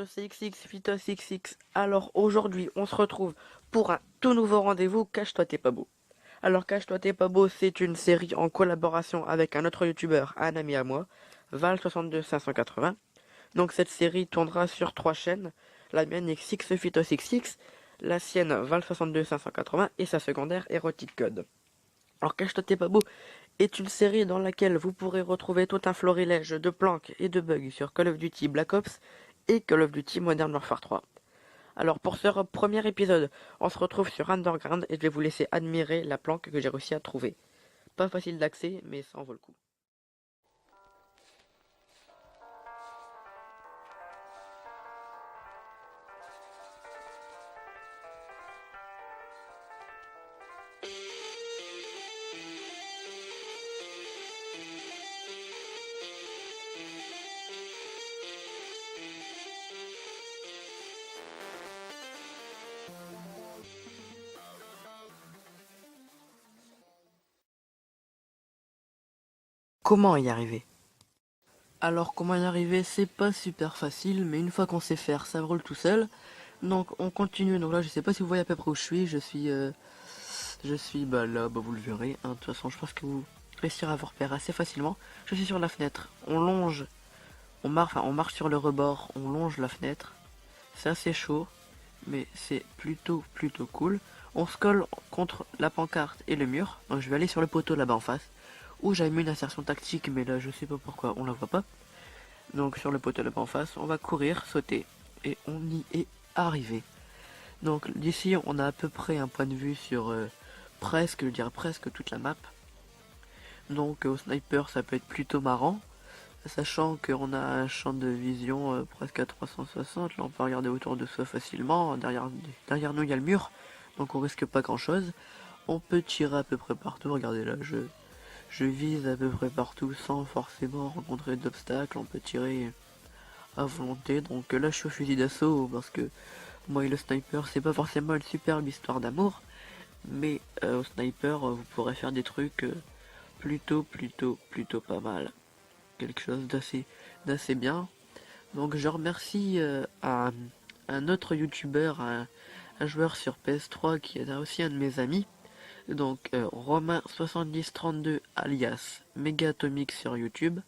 de CXX Vita XX. Alors aujourd'hui, on se retrouve pour un tout nouveau rendez-vous Cache-toi t'es pas beau. Alors Cache-toi t'es pas beau, c'est une série en collaboration avec un autre youtubeur, un ami à moi, Val62580. Donc cette série tournera sur 3 chaînes. La mienne est Six Vita XX, la sienne Val62580 et sa secondaire Erotic Code. Alors Cache-toi t'es pas beau est une série dans laquelle vous pourrez retrouver tout un florilège de planques et de bugs sur Call of Duty Black Ops et Call of Duty Modern Warfare 3. Alors pour ce premier épisode, on se retrouve sur Underground et je vais vous laisser admirer la planque que j'ai réussi à trouver. Pas facile d'accès, mais ça en vaut le coup. Comment y arriver? Alors comment y arriver, c'est pas super facile, mais une fois qu'on sait faire, ça roule tout seul. Donc on continue, donc là je sais pas si vous voyez à peu près où je suis, là, vous le verrez, hein. De toute façon je pense que vous réussirez à vous repérer assez facilement. Je suis sur la fenêtre, on marche sur le rebord, on longe la fenêtre, c'est assez chaud, mais c'est plutôt cool. On se colle contre la pancarte et le mur, donc je vais aller sur le poteau là-bas en face, où j'avais mis une insertion tactique, mais là je sais pas pourquoi on la voit pas. Donc sur le poteau là-bas en face, on va courir, sauter, et on y est arrivé. Donc d'ici on a à peu près un point de vue sur je dirais presque toute la map. Donc au sniper ça peut être plutôt marrant, sachant qu'on a un champ de vision presque à 360, là on peut regarder autour de soi facilement, derrière nous il y a le mur, donc on risque pas grand chose. On peut tirer à peu près partout, regardez là, je vise à peu près partout sans forcément rencontrer d'obstacles, on peut tirer à volonté. Donc là je suis au fusil d'assaut parce que moi et le sniper c'est pas forcément une superbe histoire d'amour, mais au sniper vous pourrez faire des trucs plutôt pas mal, quelque chose d'assez bien. Donc je remercie un autre youtubeur, un joueur sur PS3 qui est aussi un de mes amis, donc Romain7032 alias Megatomic sur YouTube.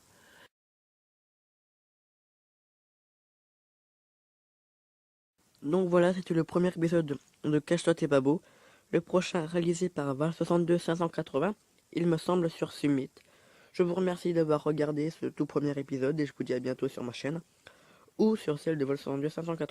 Donc voilà, c'était le premier épisode de Cache-toi t'es pas beau. Le prochain réalisé par Val62580, il me semble sur Summit. Je vous remercie d'avoir regardé ce tout premier épisode et je vous dis à bientôt sur ma chaîne ou sur celle de Val62580.